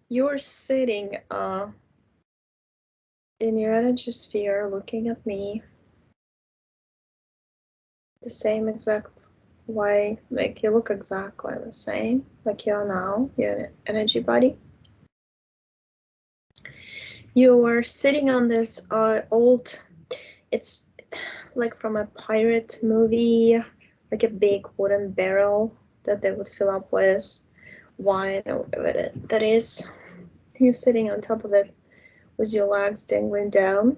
you're sitting in your energy sphere looking at me. The same exact way, like you look exactly the same, like you are now, your energy body. You are sitting on this old, it's like from a pirate movie, like a big wooden barrel that they would fill up with wine or whatever that is. You're sitting on top of it with your legs dangling down.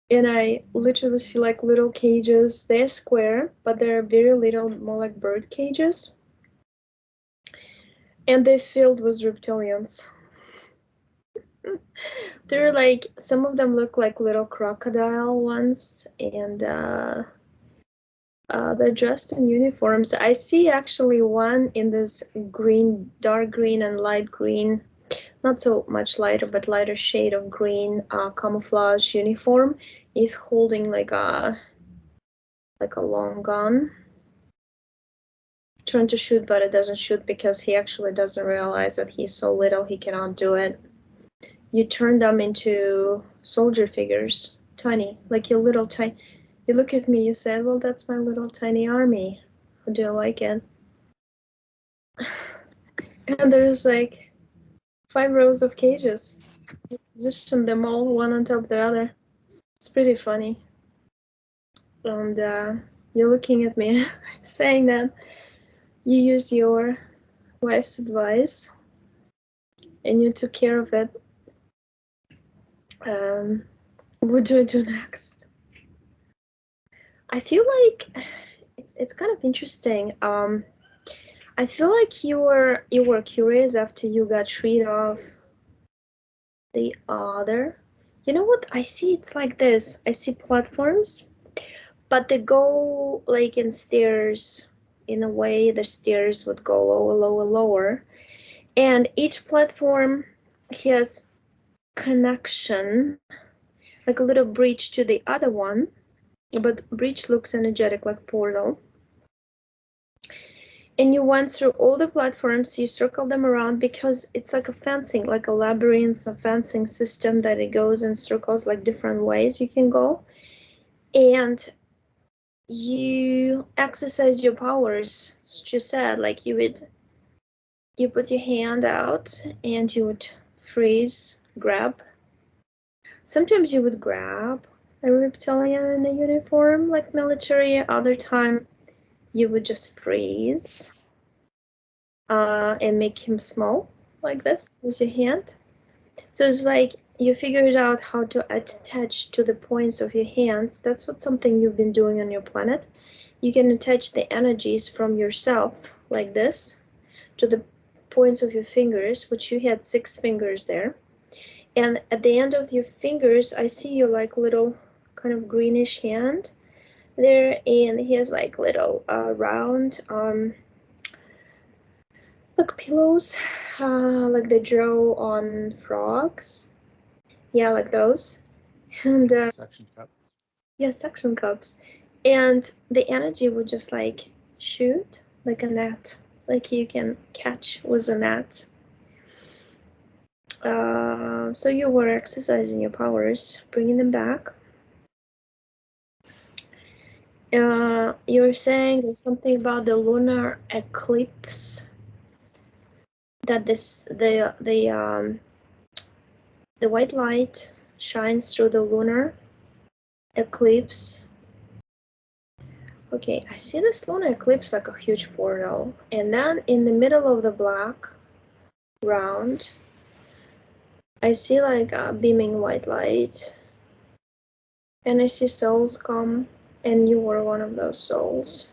And I literally see like little cages. They're square, but they're very little, more like bird cages. And they're filled with reptilians. They're like, some of them look like little crocodile ones, and they're dressed in uniforms. I see actually one in this green, dark green and light green, not so much lighter, but lighter shade of green camouflage uniform. He's holding like a long gun, trying to shoot, but it doesn't shoot because he actually doesn't realize that he's so little he cannot do it. You turn them into soldier figures, tiny, like your little tiny. You look at me, you say, well, that's my little tiny army. How do you like it? And there's like 5 rows of cages. You position them all one on top of the other. It's pretty funny. And you're looking at me saying that you used your wife's advice and you took care of it. What do I do next? I feel like it's kind of interesting. I feel like you were curious after you got rid of the other. You know what I see? It's like this. I see platforms, but they go like in stairs. In a way, the stairs would go lower, lower, lower, and each platform has connection, like a little bridge to the other one, but bridge looks energetic, like portal. And you went through all the platforms, you circle them around because it's like a fencing, like a labyrinth, a fencing system that it goes in circles, like different ways you can go. And you exercise your powers, as you said, like you put your hand out and you would freeze, grab. Sometimes you would grab a reptilian in a uniform, like military. Other time you would just freeze and make him small, like this, with your hand. So it's like you figured out how to attach to the points of your hands. That's what something you've been doing on your planet. You can attach the energies from yourself, like this, to the points of your fingers, which you had 6 fingers there. And at the end of your fingers, I see your like little kind of greenish hand there, and he has like little round like pillows, like they draw on frogs. Yeah, like those. And Suction cups. yeah, suction cups. And the energy would just like shoot like a net, like you can catch with a net. So you were exercising your powers, bringing them back. You're saying there's something about the lunar eclipse, that the white light shines through the lunar eclipse. Okay, I see this lunar eclipse like a huge portal, and then in the middle of the black round, I see like a beaming white light, and I see souls come, and you were one of those souls.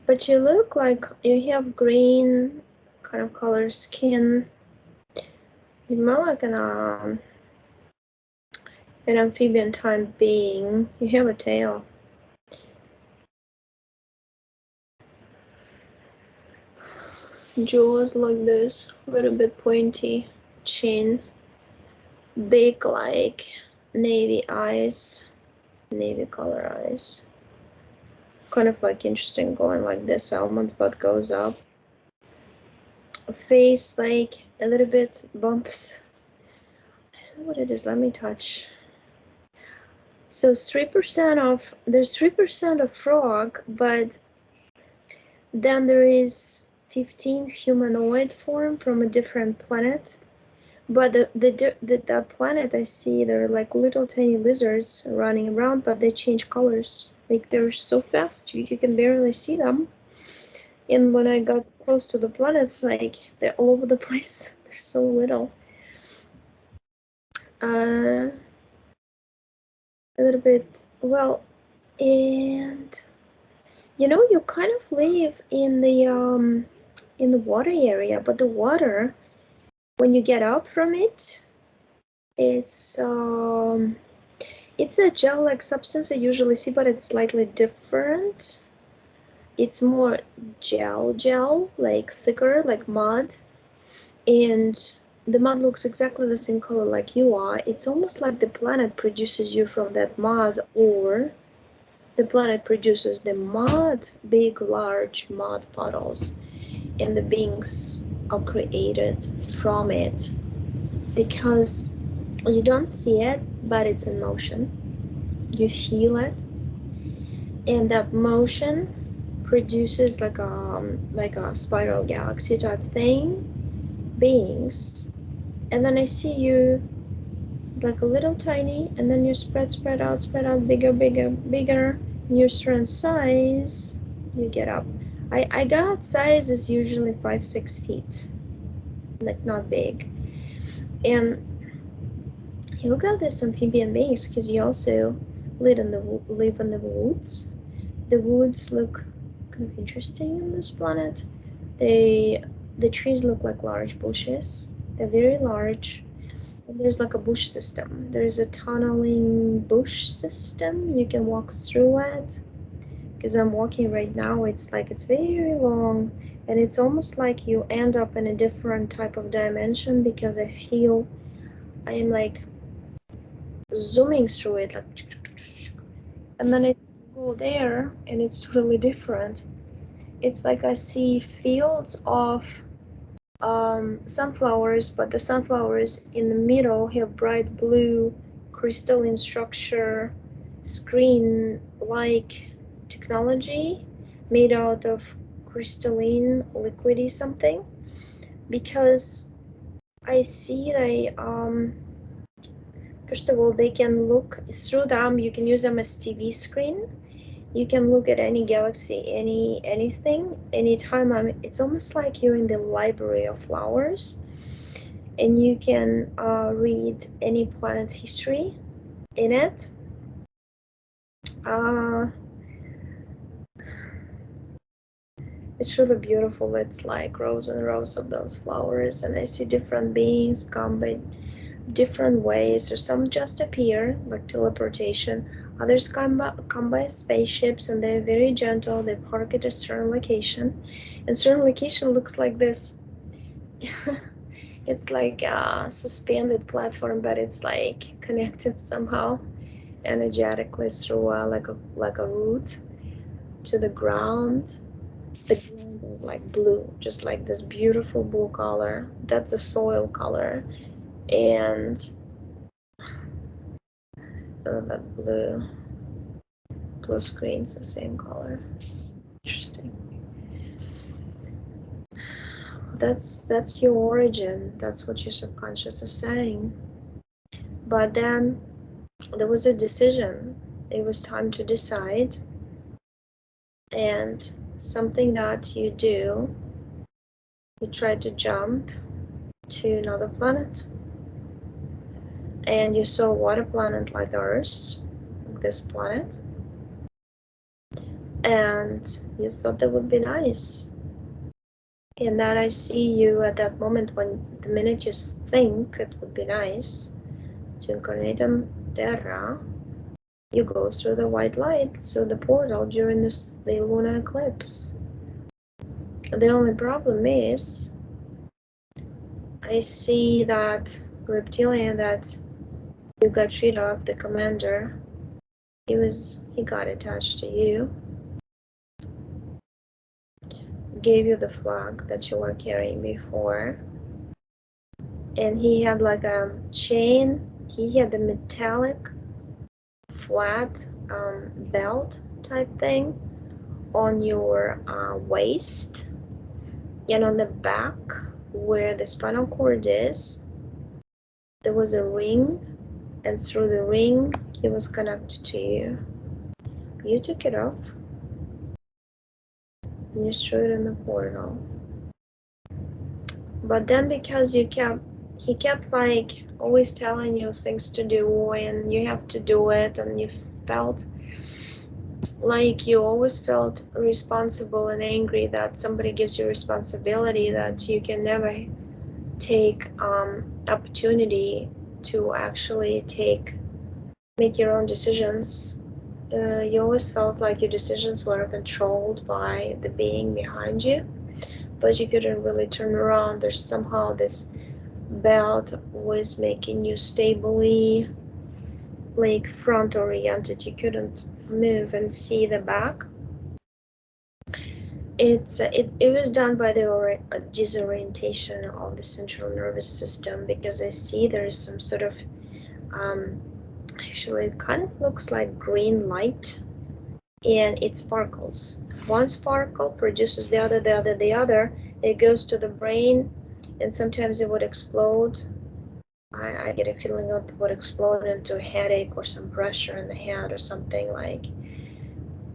But you look like you have green kind of color skin. You're more like an amphibian type being. You have a tail. Jaws like this, a little bit pointy, chin, big like navy eyes, navy color eyes. Kind of like interesting going like this almond, but goes up. face like a little bit bumps. I don't know what it is. Let me touch. So 3% of there's 3% of frog, but then there is 15 humanoid form from a different planet. But that planet I see, they're like little tiny lizards running around, but they change colors. Like they're so fast, you can barely see them. And when I got close to the planets, like they're all over the place. They're so little. A little bit, well, and you kind of live in the water area, but the water, when you get up from it, it's a gel-like substance I usually see, but it's slightly different. It's more gel, like thicker, like mud. And the mud looks exactly the same color like you are. It's almost like the planet produces you from that mud, or the planet produces the mud, big, large mud puddles, and the beings are created from it. Because you don't see it, but it's in motion. You feel it, and that motion produces like a spiral galaxy type thing, beings. And then I see you like a little tiny, and then you spread out, bigger, and you turn size, you get up. I got size is usually 5-6 feet, like not big. And you look at this amphibian beings because you also live in the woods. The woods look kind of interesting on this planet. The trees look like large bushes. They're very large. And there's like a bush system. There's a tunneling bush system. You can walk through it. Because I'm walking right now, it's very long, and it's almost like you end up in a different type of dimension, because I feel I am like zooming through it, like, and then I go there, and it's totally different. It's like I see fields of sunflowers, but the sunflowers in the middle have bright blue crystalline structure, screen-like technology made out of crystalline liquidy something. Because I see they first of all, they can look through them. You can use them as TV screen. You can look at any galaxy, anything, anytime. It's almost like you're in the library of flowers, and you can read any planet's history in it. It's really beautiful. It's like rows and rows of those flowers, and I see different beings come by different ways, or some just appear like teleportation. Others come by spaceships, and they're very gentle. They park at a certain location, and certain location looks like this. It's like a suspended platform, but it's like connected somehow energetically through like a root to the ground. The ground is like blue, just like this beautiful blue color. That's the soil color, and that blue screen's the same color. Interesting. That's your origin. That's what your subconscious is saying. But then there was a decision. It was time to decide. And something that you do, you try to jump to another planet. And you saw a water planet like Earth, like this planet. And you thought that would be nice. And that I see you at that moment, when the minute you think it would be nice to incarnate on Terra, you go through the white light, through the portal during the lunar eclipse. The only problem is, I see that reptilian that you got rid of, the commander, he got attached to you, gave you the flag that you were carrying before, and he had like a chain. He had a metallic flat belt type thing on your waist, and on the back where the spinal cord is, there was a ring, and through the ring he was connected to you. You took it off and you threw it in the portal. But then because he kept like always telling you things to do and you have to do it, and you felt like you always felt responsible and angry that somebody gives you responsibility, that you can never take opportunity to actually make your own decisions. You always felt like your decisions were controlled by the being behind you, but you couldn't really turn around. There's somehow this belt was making you stably like front oriented. You couldn't move and see the back. It was done by the disorientation of the central nervous system, because I see there is some sort of actually it kind of looks like green light, and it sparkles. One sparkle produces the other, the other, the other. It goes to the brain, and sometimes it would explode. I get a feeling it would explode into a headache or some pressure in the head or something, like,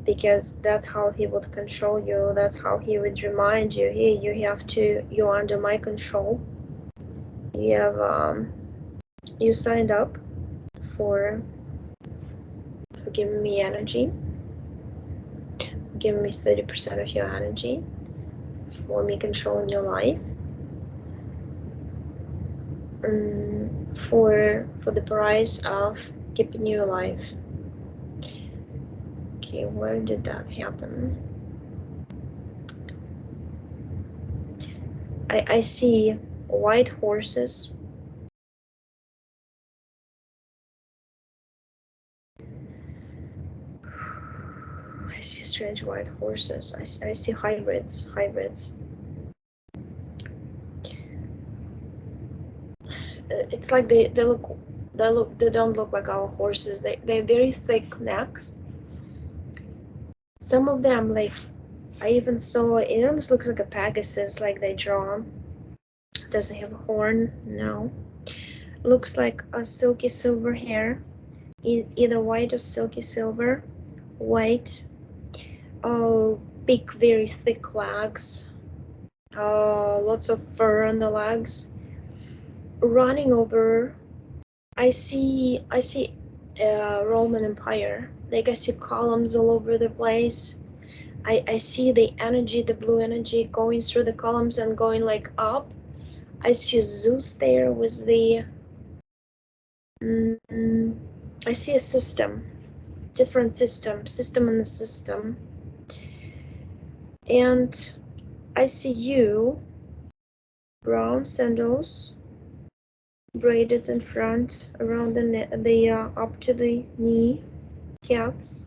because that's how he would control you. That's how he would remind you, hey, you're under my control. You have you signed up for giving me energy, giving me 30% of your energy, for me controlling your life, for the price of keeping you alive. Okay, where did that happen? I see white horses. I see strange white horses. I see hybrids. It's like they don't look like our horses. They're very thick necks. Some of them, like, I even saw, it almost looks like a Pegasus, like they draw. Doesn't have a horn, no. Looks like a silky silver hair, either white or silky silver. White, big, very thick legs, lots of fur on the legs. Running over, I see Roman Empire. Like, I see columns all over the place. I see the energy, the blue energy going through the columns and going like up. I see Zeus there with the I see a system, different system in the system. And I see you, brown sandals, braided in front around the up to the knee caps,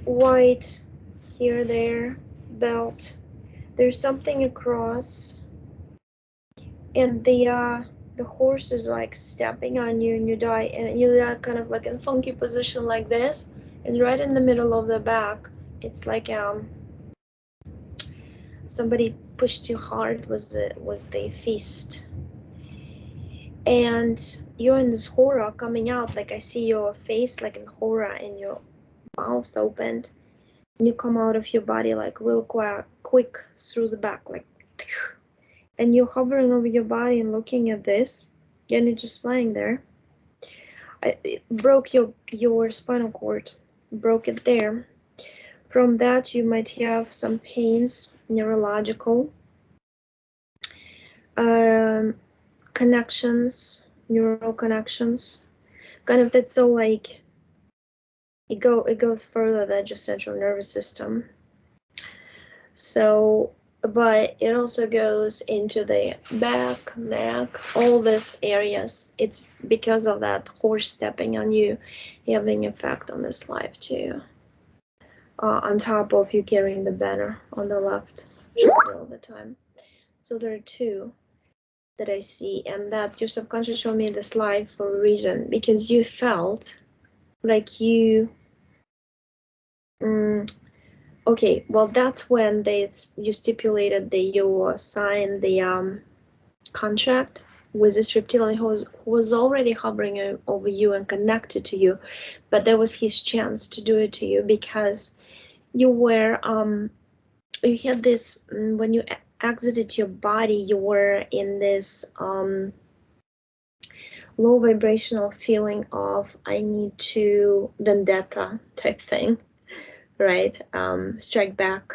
white here, there, belt. There's something across, and the horse is like stepping on you, and you die, and you're kind of like in a funky position like this, and right in the middle of the back, it's like somebody pushed you hard with the fist, and you're in this horror coming out. Like, I see your face like in horror and your mouth opened, and you come out of your body like real quick through the back, like, and you're hovering over your body and looking at this, and you're just lying there. It broke your spinal cord, broke it there. From that, you might have some pains, neurological connections, neural connections. Kind of, that's so like it goes further than just central nervous system. So, but it also goes into the back, neck, all these areas. It's because of that horse stepping on you having effect on this life too. on top of you carrying the banner on the left shoulder all the time. So there are two that I see, and that your subconscious showed me this live for a reason, because you felt like you okay, well, that's when you stipulated that you signed the contract with this reptilian who was already hovering over you and connected to you, but that was his chance to do it to you, because you were you had this when you exited your body, you were in this low vibrational feeling of I need to vendetta type thing, right? Strike back.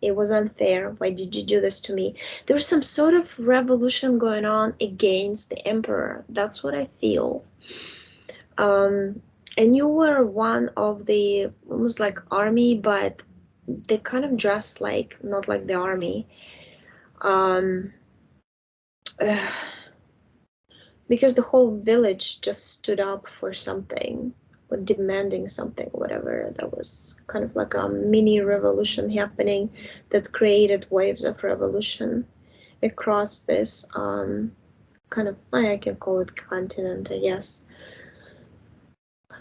It was unfair. Why did you do this to me? There was some sort of revolution going on against the emperor. That's what I feel. And you were one of the almost like army, but they kind of dressed like not like the army. Because the whole village just stood up for something, or demanding something, whatever. That was kind of like a mini revolution happening that created waves of revolution across this kind of, I can call it continent, I guess.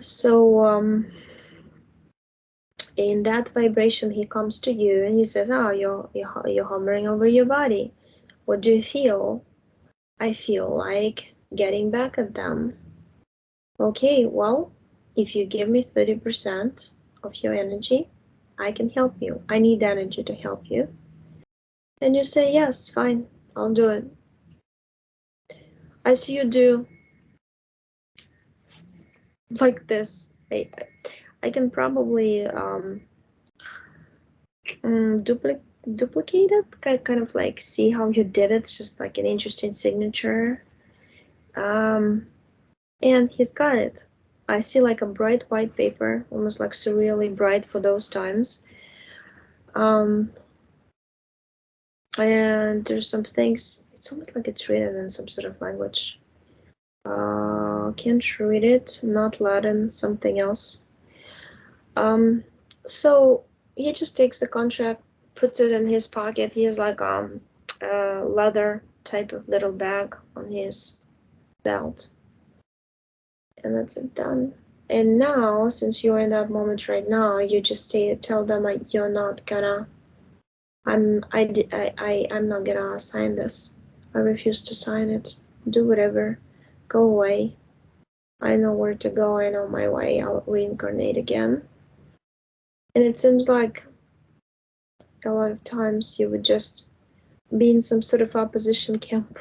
So in that vibration, he comes to you and he says, "Oh, you're hovering over your body. What do you feel?" "I feel like getting back at them." "Okay, well, if you give me 30% of your energy, I can help you. I need energy to help you." And you say, "Yes, fine, I'll do it." I see you do like this. I can probably duplicate it, kind of like see how you did it. It's just like an interesting signature. And he's got it. I see like a bright white paper, almost like surreally bright for those times. And there's some things, it's almost like it's written in some sort of language. Can't read it, not Latin, something else. So he just takes the contract, puts it in his pocket. He has like a leather type of little bag on his belt. And that's it, done. And now, since you're in that moment right now, you just tell them you're not gonna, I'm not gonna sign this. I refuse to sign it. Do whatever. Go away. I know where to go. I know my way. I'll reincarnate again. And it seems like a lot of times you would just be in some sort of opposition camp.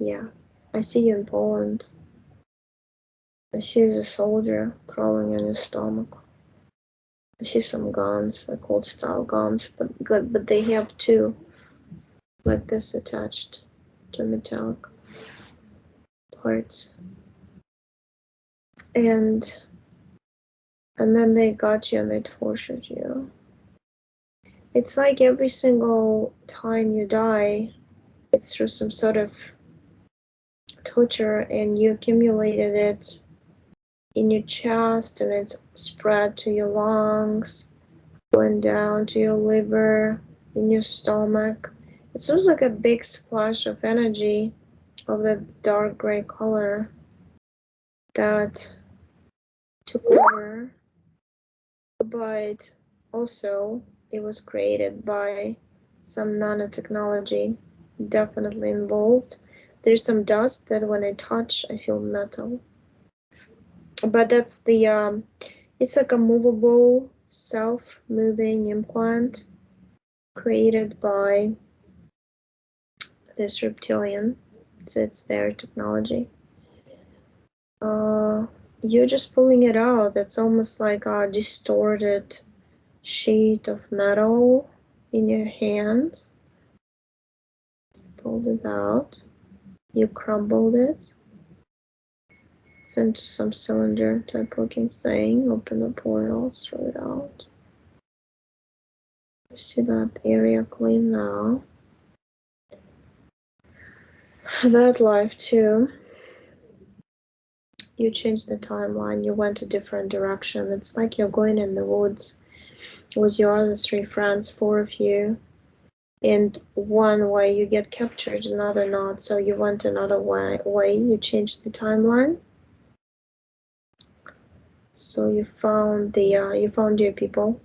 Yeah, I see you in Poland. I see you as a soldier crawling in your stomach. I see some guns, like old style guns, but they have two like this attached to metallic parts. And then they got you and they tortured you. It's like every single time you die, it's through some sort of torture, and you accumulated it in your chest, and it's spread to your lungs, went down to your liver, in your stomach. It seems like a big splash of energy of that dark gray color that took over, but also it was created by some nanotechnology definitely involved. There's some dust that when I touch, I feel metal. But that's the, it's like a movable, self-moving implant created by this reptilian. So it's their technology. You're just pulling it out. It's almost like a distorted sheet of metal in your hands. Pulled it out. You crumbled it into some cylinder type looking thing. Open the portal, throw it out. See that area clean now. That life too. you changed the timeline. You went a different direction. It's like you're going in the woods with your other 3 friends, 4 of you, and one way you get captured, another not. So you went another way. You changed the timeline. So you found your people.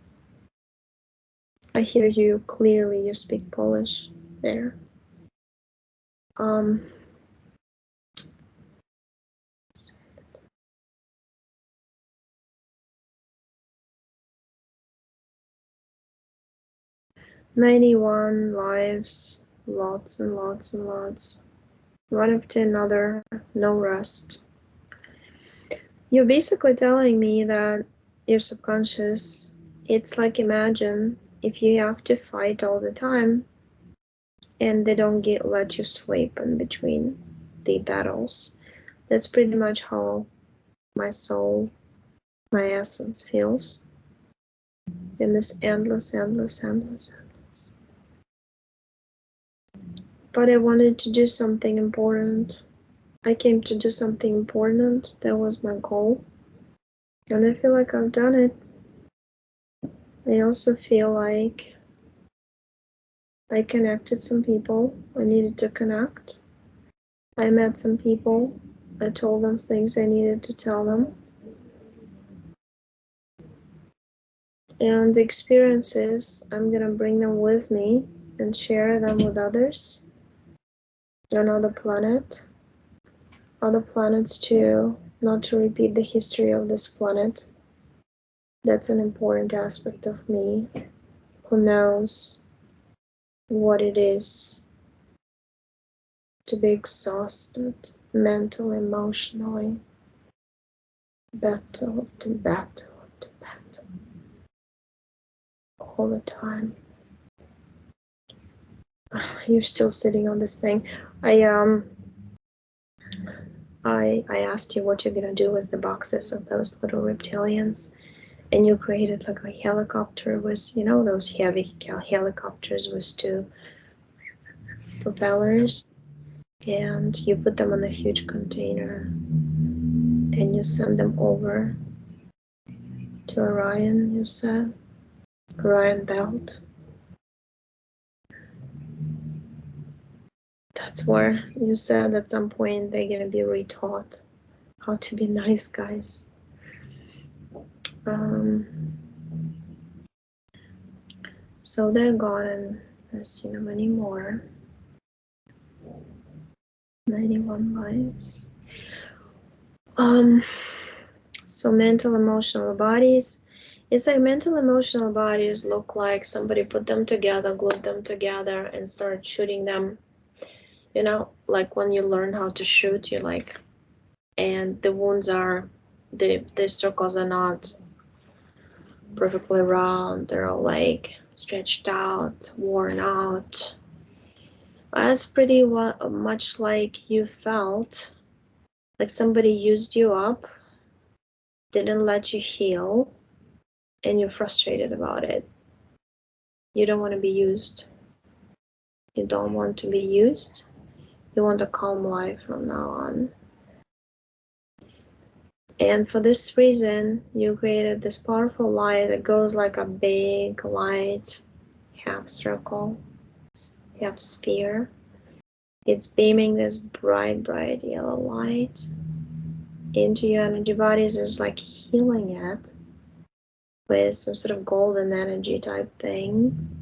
I hear you clearly. You speak Polish there. 91 lives, lots and lots and lots. One after another, no rest. You're basically telling me that your subconscious, it's like, imagine if you have to fight all the time and they don't let you sleep in between the battles. That's pretty much how my soul, my essence feels in this endless. But I wanted to do something important. I came to do something important. That was my goal. And I feel like I've done it. I also feel like I connected some people I needed to connect. I met some people. I told them things I needed to tell them. And the experiences, I'm gonna bring them with me and share them with others on other planets too, not to repeat the history of this planet. That's an important aspect of me, who knows what it is to be exhausted mentally, emotionally, battle to battle to battle all the time. You're still sitting on this thing. I asked you what you're gonna do with the boxes of those little reptilians, and you created like a helicopter with, you know, those heavy helicopters with 2 propellers, and you put them on a huge container and you send them over to Orion, you said? Orion belt. That's where you said at some point they're gonna be retaught how to be nice guys. So they're gone and I don't see them anymore. 91 lives. So mental, emotional bodies. It's like mental, emotional bodies look like somebody put them together, glued them together, and started shooting them. You know, like when you learn how to shoot, you like, and the wounds are, the circles are not perfectly round. They're all like stretched out, worn out. That's pretty much like you felt, like somebody used you up, didn't let you heal, and you're frustrated about it. You don't want to be used. You don't want to be used. You want a calm life from now on. And for this reason, you created this powerful light that goes like a big light, half circle, half sphere. It's beaming this bright, bright yellow light into your energy bodies. It's like healing it with some sort of golden energy type thing.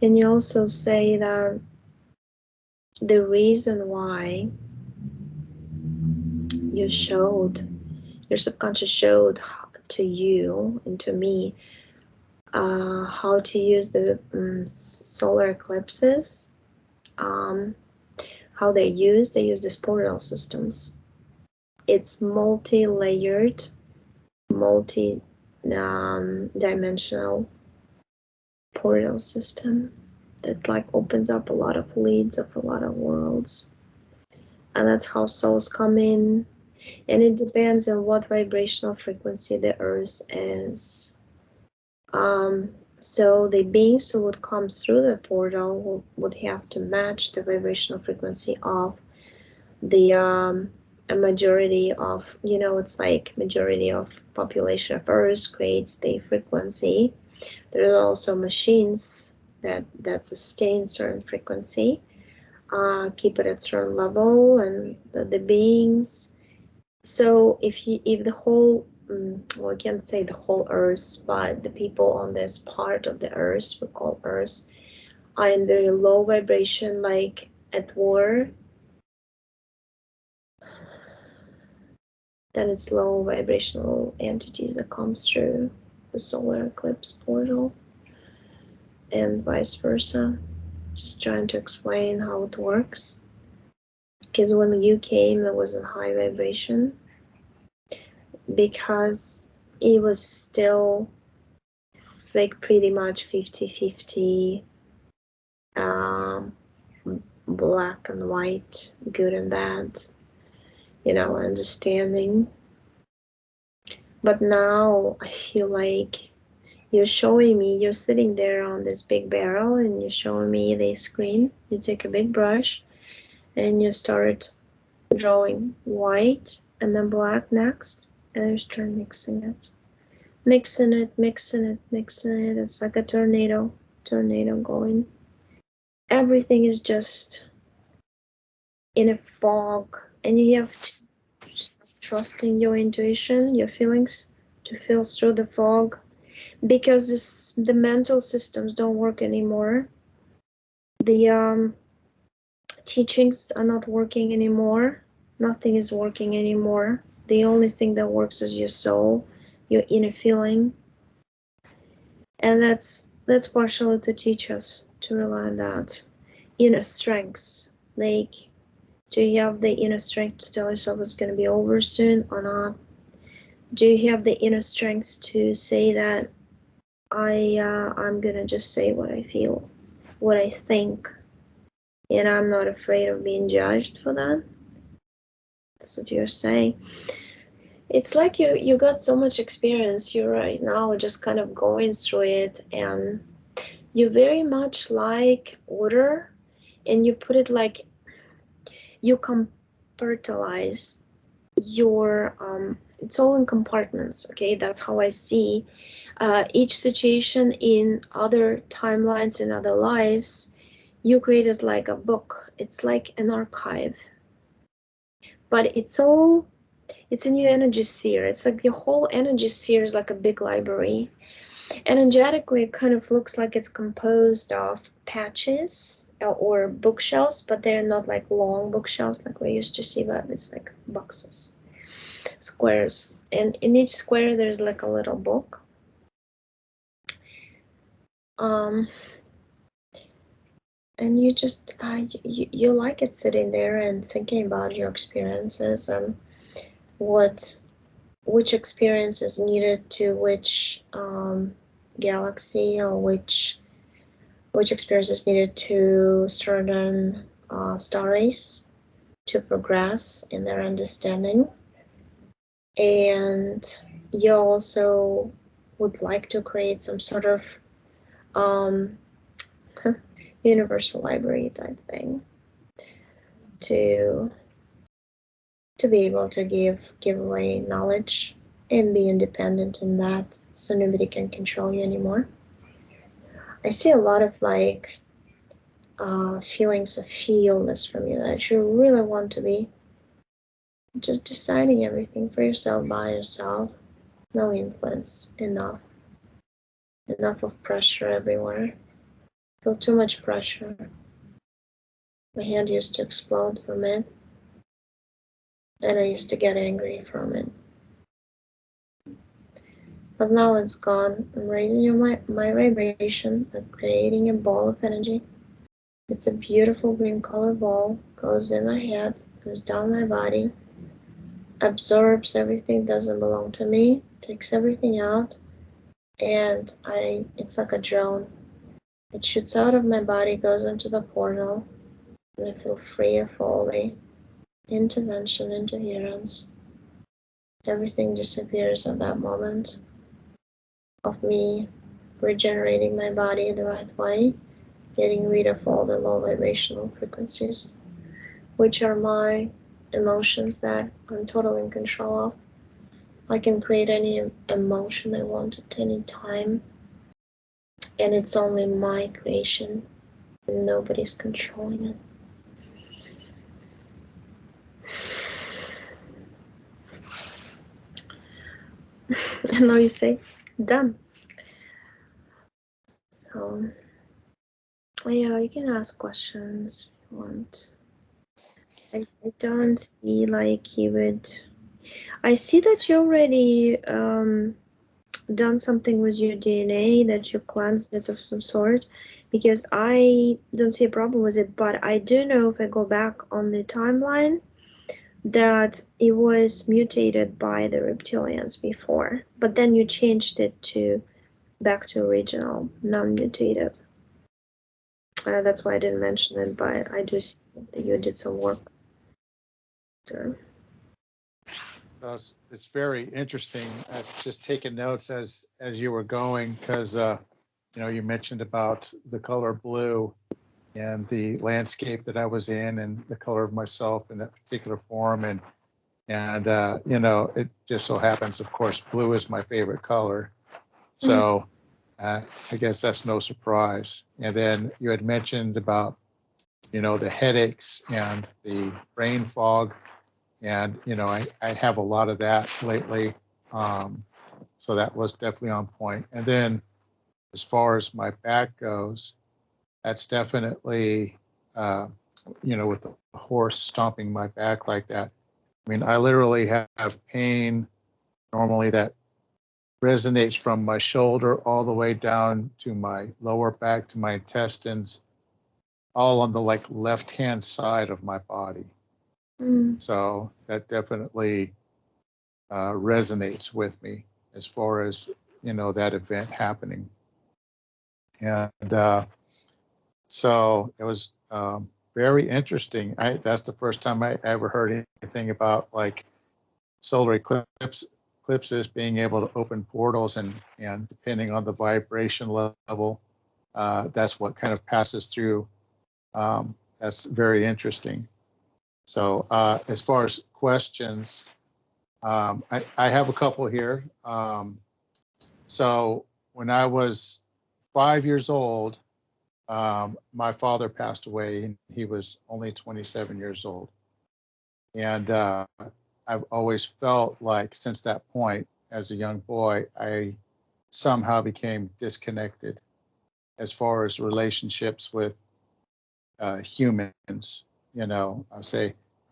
And you also say that the reason why you showed, your subconscious showed to you and to me how to use the solar eclipses, how they use these portal systems. It's multi-layered, multi-dimensional portal system that like opens up a lot of leads of a lot of worlds. And that's how souls come in. And it depends on what vibrational frequency the earth is. So the beings who would come through the portal would have to match the vibrational frequency of the a majority of, it's like majority of population of Earth creates the frequency. There are also machines that sustain certain frequency, keep it at certain level, and the beings. So if the whole, well, I can't say the whole Earth, but the people on this part of the Earth, we call Earth, are in very low vibration, like at war, then it's low vibrational entities that comes through the solar eclipse portal, and vice versa. Just trying to explain how it works. Because when you came, there was a high vibration, because it was still like pretty much 50-50, black and white, good and bad, understanding. But now I feel like you're showing me, you're sitting there on this big barrel and you're showing me the screen. You take a big brush and you start drawing white and then black next, and you start mixing it. It's like a tornado going. Everything is just in a fog, and you have to start trusting your intuition, your feelings, to feel through the fog, because the mental systems don't work anymore. The teachings are not working anymore. Nothing is working anymore. The only thing that works is your soul, your inner feeling, and that's partially to teach us to rely on that inner strength. Like, do you have the inner strength to tell yourself it's going to be over soon or not? Do you have the inner strength to say that I'm going to just say what I feel, what I think, and I'm not afraid of being judged for that? That's what you're saying. It's like you got so much experience. You're right now just kind of going through it, and you very much like order, and you put it like you compartmentalize your it's all in compartments. Okay, that's how I see each situation in other timelines, in other lives. You created like a book. It's like an archive, but it's a new energy sphere. It's like your whole energy sphere is like a big library. Energetically, it kind of looks like it's composed of patches or bookshelves, but they're not like long bookshelves like we used to see, but it's like boxes, squares. And in each square, there's like a little book. And you just, you like it sitting there and thinking about your experiences and which experience is needed to which galaxy, or which experience is needed to certain star race to progress in their understanding. And you also would like to create some sort of universal library type thing to be able to give away knowledge and be independent in that, so nobody can control you anymore. I see a lot of like feelings of feelness from you, that you really want to be just deciding everything for yourself, by yourself, no influence, enough of pressure everywhere. I feel too much pressure. My hand used to explode from it, and I used to get angry from it. But now it's gone. I'm raising my vibration. I'm creating a ball of energy. It's a beautiful green color ball. Goes in my head, goes down my body, absorbs everything doesn't belong to me, takes everything out, and it's like a drone. It shoots out of my body, goes into the portal, and I feel free of all the intervention, interference. Everything disappears at that moment of me regenerating my body the right way, getting rid of all the low vibrational frequencies, which are my emotions that I'm totally in control of. I can create any emotion I want at any time, and it's only my creation, and nobody's controlling it. And now you say, done. So, yeah, you can ask questions if you want. I don't see like he would. I see that you already done something with your DNA, that you cleansed it of some sort, because I don't see a problem with it, but I do know if I go back on the timeline that it was mutated by the reptilians before, but then you changed it to back to original, non-mutated. That's why I didn't mention it, but I do see that you did some work there. It's very interesting. I was just taking notes as you were going because you mentioned about the color blue and the landscape that I was in and the color of myself in that particular form and it just so happens, of course, blue is my favorite color. So I guess that's no surprise. And then you had mentioned about the headaches and the brain fog. And, I have a lot of that lately. So that was definitely on point. And then as far as my back goes, that's definitely, with the horse stomping my back like that. I mean, I literally have pain normally that resonates from my shoulder all the way down to my lower back to my intestines, all on the left-hand side of my body. So that definitely resonates with me as far as that event happening. And so it was very interesting. That's the first time I ever heard anything about solar eclipses being able to open portals and depending on the vibration level, that's what kind of passes through. That's very interesting. So as far as questions, I have a couple here. So when I was 5 years old, my father passed away and he was only 27 years old. And I've always felt like since that point, as a young boy, I somehow became disconnected as far as relationships with humans.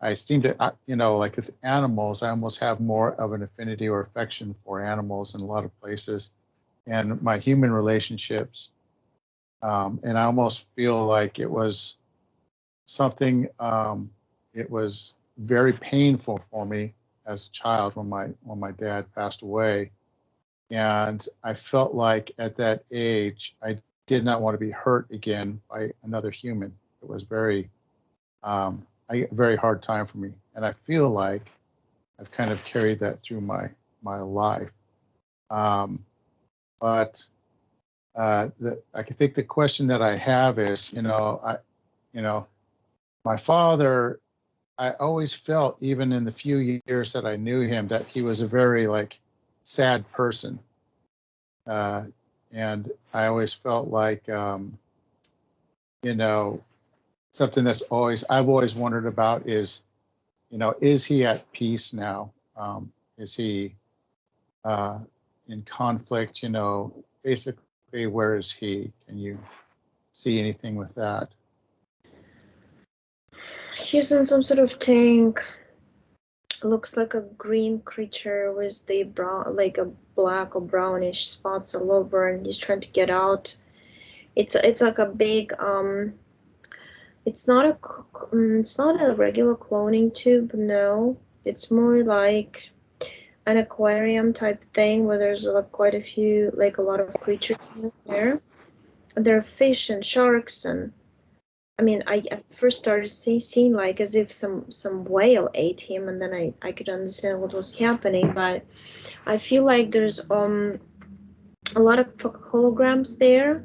I seem to, like with animals, I almost have more of an affinity or affection for animals in a lot of places. And my human relationships, and I almost feel like it was something, it was very painful for me as a child when my dad passed away. And I felt like at that age, I did not want to be hurt again by another human. It was very, a very hard time for me. And I feel like I've kind of carried that through my life. But I think the question that I have is, my father, I always felt, even in the few years that I knew him, that he was a very sad person. And I always felt like, something I've always wondered about is, is he at peace now? Is he in conflict? Basically, where is he? Can you see anything with that? He's in some sort of tank. Looks like a green creature with the brown, like a black or brownish spots all over, and he's trying to get out. It's like a big it's not a regular cloning tube. No, it's more like an aquarium type thing where there's quite a few, a lot of creatures in there. There are fish and sharks, and I mean, I at first started seeing like as if some whale ate him, and then I could understand what was happening. But I feel like there's a lot of holograms there.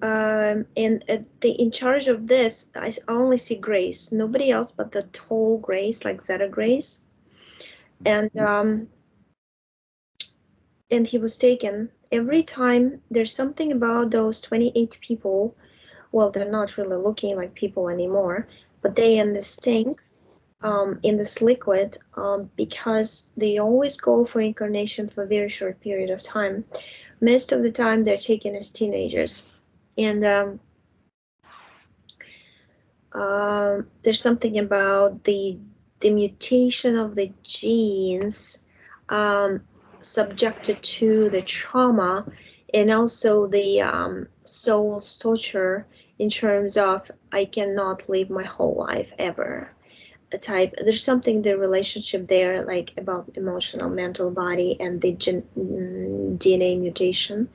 And in charge of this, I only see Grace, nobody else but the tall Grace, like Zeta Grace. And he was taken. Every time there's something about those 28 people, well, they're not really looking like people anymore, but they in this stink, in this liquid, because they always go for incarnation for a very short period of time. Most of the time they're taken as teenagers. And there's something about the mutation of the genes, subjected to the trauma, and also the soul's torture, in terms of I cannot live my whole life ever. A type, there's something, the relationship there, like about emotional, mental, body, and the DNA mutation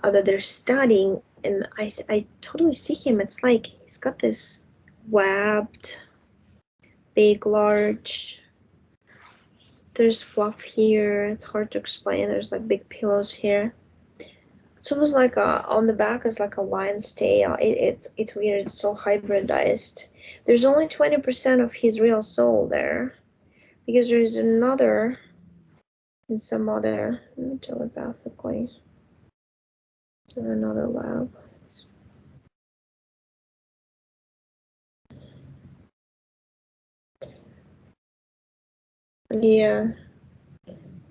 that they're studying. And I totally see him. It's like he's got this webbed, big, large. There's fluff here. It's hard to explain. There's like big pillows here. It's almost like on the back is like a lion's tail. It's weird. It's so hybridized. There's only 20% of his real soul there, because there's another in some other, telepathically. It's in another lab. Yeah,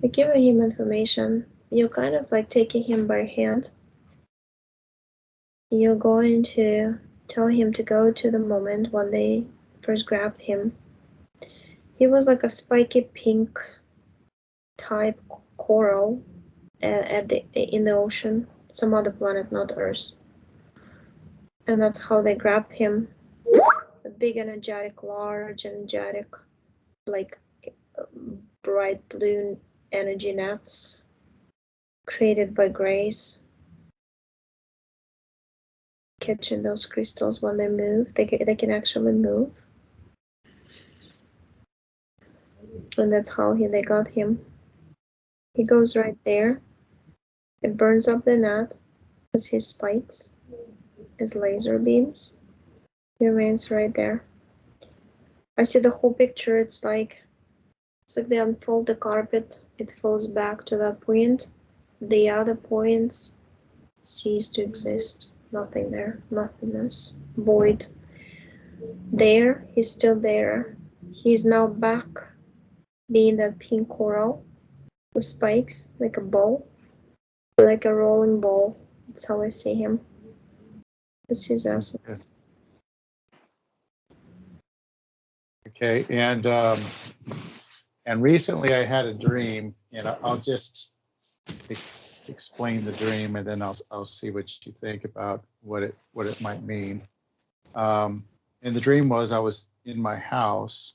you're giving him information. You're kind of like taking him by hand. You're going to tell him to go to the moment when they first grabbed him. He was like a spiky pink type coral in the ocean, some other planet, not Earth. And that's how they grabbed him. A big, energetic, large, energetic, like bright blue energy nets created by Grace, catching those crystals when they move. They can actually move. And that's how they got him. He goes right there. It burns up the net with his spikes, his laser beams. He remains right there. I see the whole picture. It's like they unfold the carpet. It falls back to that point. The other points cease to exist. Nothing there. Nothingness. Void. There. He's still there. He's now back being that pink coral with spikes, like a ball, like a rolling ball. That's how I see him. It's his essence. Okay, and recently I had a dream, and I'll just explain the dream, and then I'll see what you think about what it might mean. And the dream was I was in my house,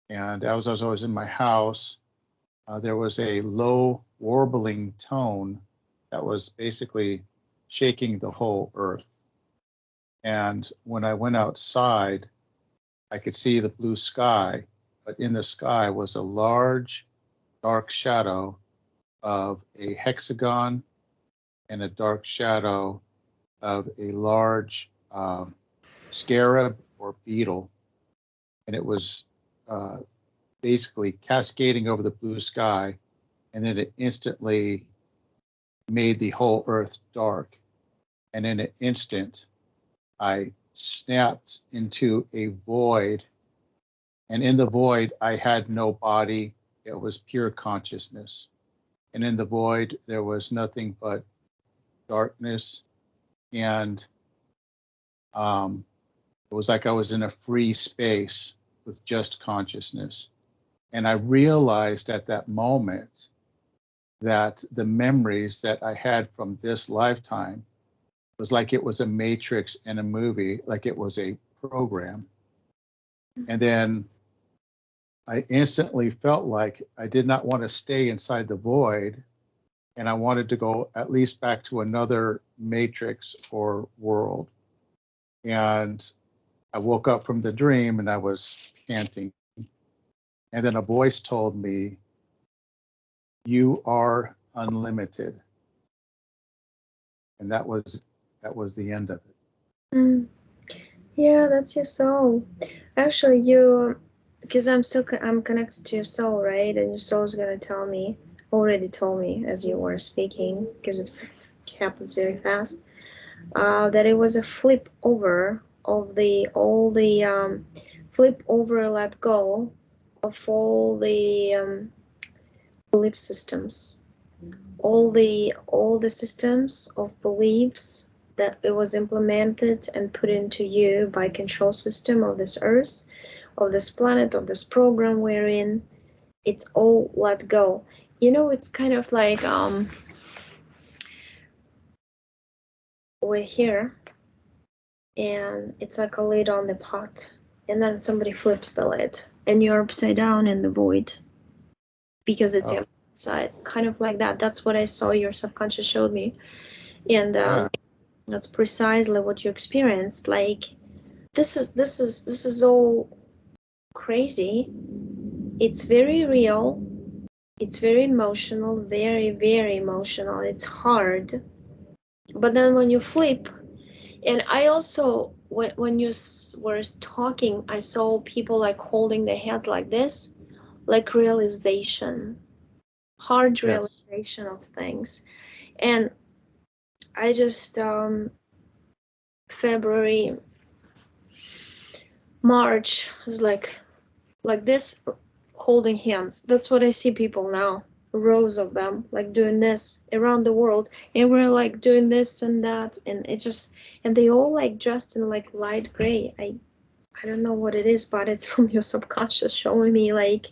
and as I was in my house, there was a low warbling tone that was basically shaking the whole earth. And when I went outside, I could see the blue sky, but in the sky was a large, dark shadow of a hexagon and a dark shadow of a large scarab or beetle. And it was basically cascading over the blue sky, and then it instantly made the whole earth dark. And in an instant, I snapped into a void, and in the void, I had no body. It was pure consciousness. And in the void, there was nothing but darkness. And it was like I was in a free space with just consciousness. And I realized at that moment that the memories that I had from this lifetime was like it was a matrix in a movie, like it was a program. And then I instantly felt like I did not want to stay inside the void, and I wanted to go at least back to another matrix or world. And I woke up from the dream and I was panting. And then a voice told me, "You are unlimited." and that was the end of it. Mm. Yeah, that's your soul. Actually, you, because I'm connected to your soul, right? And your soul's gonna tell me, already told me as you were speaking, because it happens very fast, that it was a flip over of the all the flip over, let go of all the belief systems, all the systems of beliefs that it was implemented and put into you by control system of this earth, of this planet, of this program we're in. It's all let go. You know, it's kind of like we're here and it's like a lid on the pot, and then somebody flips the lid and you're upside down in the void because it's Oh, inside, kind of like that. That's what I saw your subconscious showed me. And yeah, that's precisely what you experienced. Like, this is all crazy. It's very real. It's very emotional, very, very emotional. It's hard. But then when you flip, and I also, when you were talking, I saw people like holding their heads like this, like realization, hard yes. realization of things. And I just, February, March was like this, holding hands. That's what I see people now, rows of them, like doing this around the world, and we're like doing this and that, and it just, and they all like dressed in like light gray. I don't know what it is, but it's from your subconscious showing me like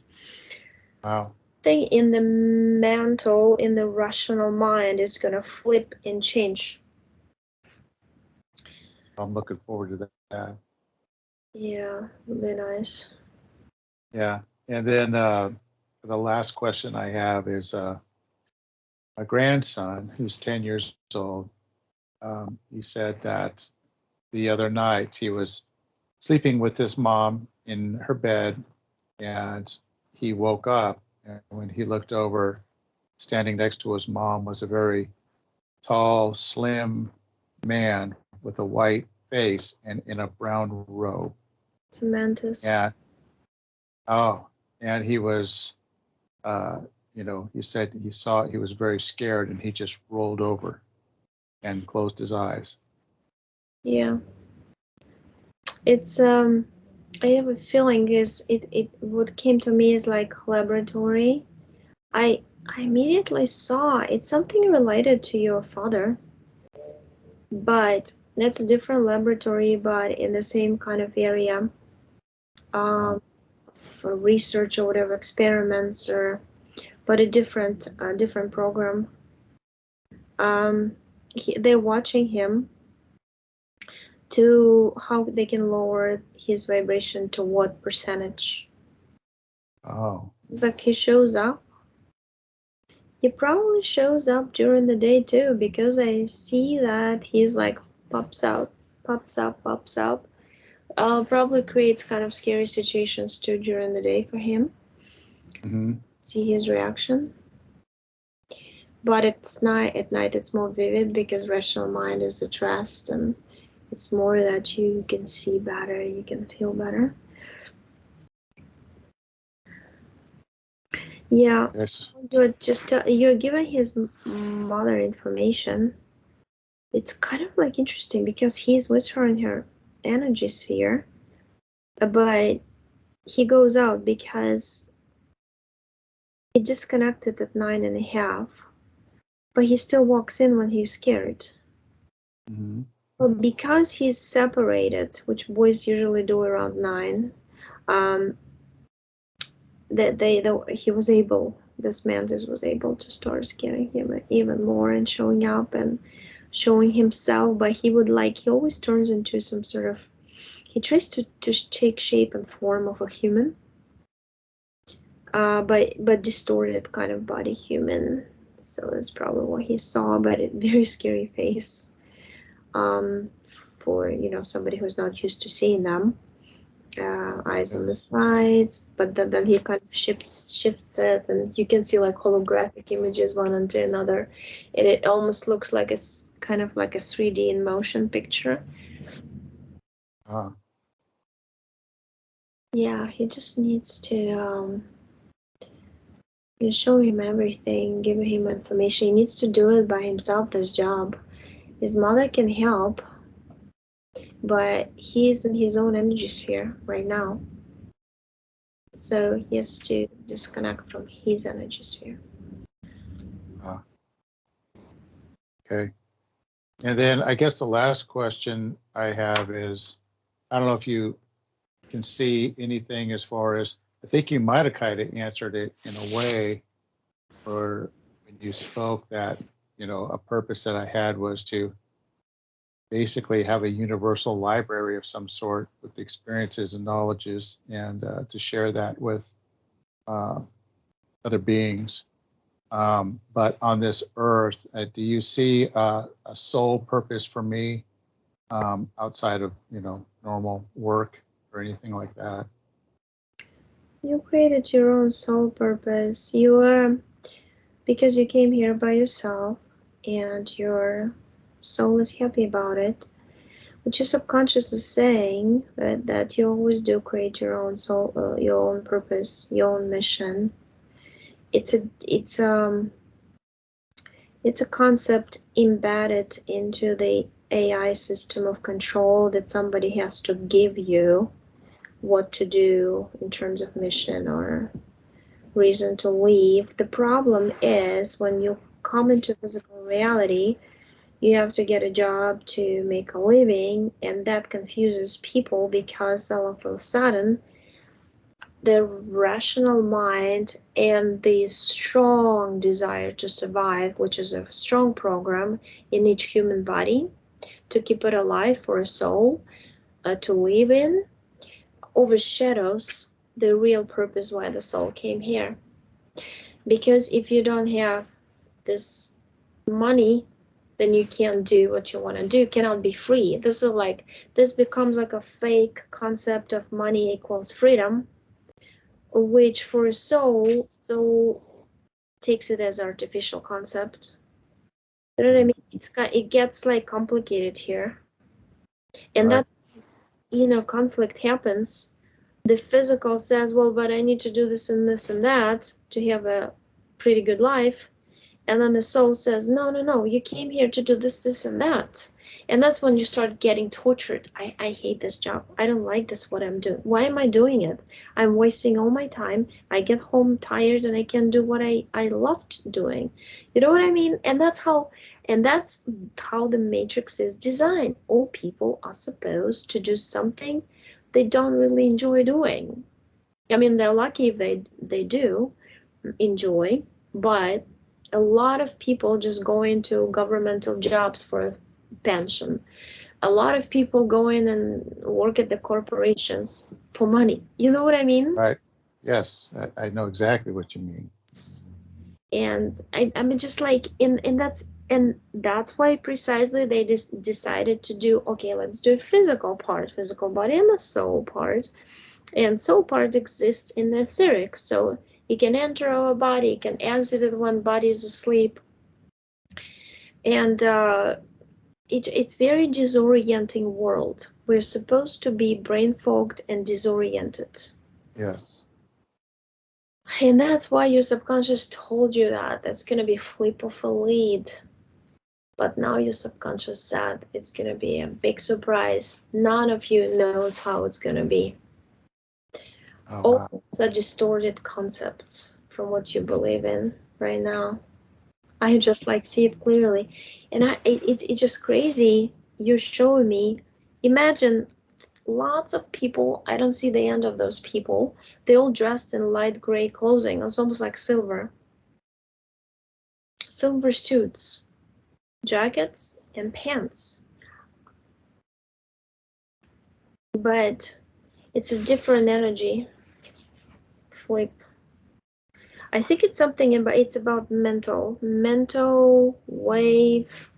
Wow. thing in the mental, in the rational mind is gonna flip and change. I'm looking forward to that. Yeah, would be nice. Yeah. And then the last question I have is my grandson, who's 10 years old. He said that the other night he was sleeping with his mom in her bed, and he woke up. And when he looked over, standing next to his mom was a very tall, slim man with a white face and in a brown robe. Semantis. And oh, and he was, uh, he said he was very scared and he just rolled over and closed his eyes. Yeah, it's I have a feeling is it what came to me is like laboratory. I I immediately saw it's something related to your father, but that's a different laboratory, but in the same kind of area, Oh, um, for research or whatever experiments, or but a different program. Um, they're watching him to how they can lower his vibration to what percentage. oh, It's like he shows up. He probably shows up during the day too, because I see that he's like pops out, pops up, pops up. Probably creates kind of scary situations too during the day for him. hmm, See his reaction. But it's not at night. It's more vivid because rational mind is at rest, and it's more that you can see better, you can feel better. Yeah, yes, you're giving his mother information. It's kind of like interesting because he's with her in her energy sphere, but he goes out because he disconnected at 9:30, but he still walks in when he's scared. hmm, But because he's separated, which boys usually do around 9, um, he was able, this mantis was able to start scaring him even more and showing up and showing himself. But he always turns into some sort of, he tries to take shape and form of a human, but distorted kind of body human. So that's probably what he saw, but a very scary face, um, for somebody who's not used to seeing them. eyes on the Yes. sides, but then he kind of shifts it, and you can see like holographic images one onto another, and it almost looks like a kind of like a 3D in motion picture. Uh, Yeah, he just needs to you show him everything, give him information. He needs to do it by himself, this job. His mother can help, but he's in his own energy sphere right now. So he has to disconnect from his energy sphere. uh, okay. And then I guess the last question I have is, I don't know if you can see anything as far as, I think you might have kind of answered it in a way, or when you spoke that, a purpose that I had was to basically have a universal library of some sort with experiences and knowledges, and to share that with uh, other beings. But on this earth, do you see a sole purpose for me outside of, normal work or anything like that? You created your own soul purpose. You are, because you came here by yourself and your soul is happy about it. What your subconscious is saying that you always do create your own soul, your own purpose, your own mission. It's a concept embedded into the AI system of control that somebody has to give you what to do in terms of mission or reason to leave. The problem is when you come into physical reality, you have to get a job to make a living, and that confuses people because all of a sudden the rational mind and the strong desire to survive, which is a strong program in each human body to keep it alive for a soul to live in, overshadows the real purpose why the soul came here. Because if you don't have this money, then you can't do what you want to do. You cannot be free. This becomes like a fake concept of money equals freedom, which for a soul takes it as artificial concept. You know what I mean? It gets like complicated here, and Right. that's conflict happens. The physical says, well, but I need to do this and this and that to have a pretty good life. And then the soul says, no, no, no, you came here to do this, this, and that. And that's when you start getting tortured. I hate this job. I don't like this, what I'm doing. Why am I doing it? I'm wasting all my time. I get home tired and I can't do what I loved doing. You know what I mean? And that's how the matrix is designed. All people are supposed to do something they don't really enjoy doing. I mean, they're lucky if they do enjoy, but a lot of people just go into governmental jobs for a pension. A lot of people go in and work at the corporations for money. You know what I mean? Right. Yes, I know exactly what you mean. And I mean, just like and that's why precisely they just decided to do, okay, let's do a physical part, physical body, and the soul part. And soul part exists in the etheric, so it can enter our body, it can exit it when body is asleep, and it's very disorienting world. We're supposed to be brain fogged and disoriented, Yes. and that's why your subconscious told you that that's going to be flip of a lead. But now your subconscious said it's going to be a big surprise. None of you knows how it's going to be. Oh, All wow. those are distorted concepts from what you believe in right now. I just like see it clearly, and it's just crazy. You're showing me. Imagine lots of people. I don't see the end of those people. They all dressed in light gray clothing. It's almost like silver suits, jackets, and pants. But it's a different energy. Flip. I think it's something about. It's about mental wave.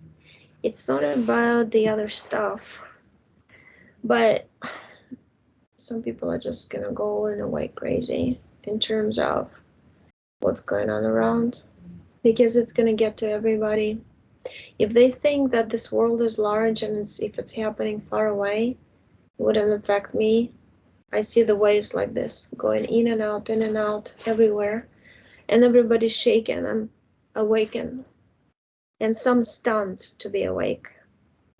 It's not about the other stuff. But some people are just gonna go in a way crazy in terms of what's going on around, because it's gonna get to everybody. If they think that this world is large and if it's happening far away, it wouldn't affect me. I see the waves like this, going in and out, everywhere, and everybody's shaken and awakened, and some stunned to be awake.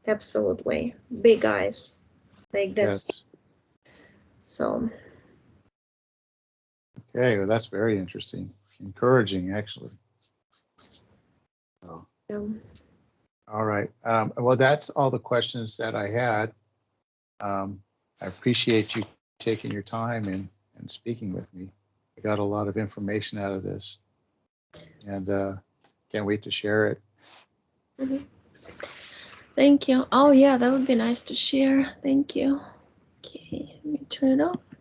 Absolutely, big eyes like this. Yes. So, Okay, well, that's very interesting, encouraging, actually. So, all right. Well, that's all the questions that I had. I appreciate you taking your time and speaking with me. I got a lot of information out of this, and can't wait to share it. mhm. Thank you. Oh yeah, that would be nice to share. Thank you. Okay, let me turn it off.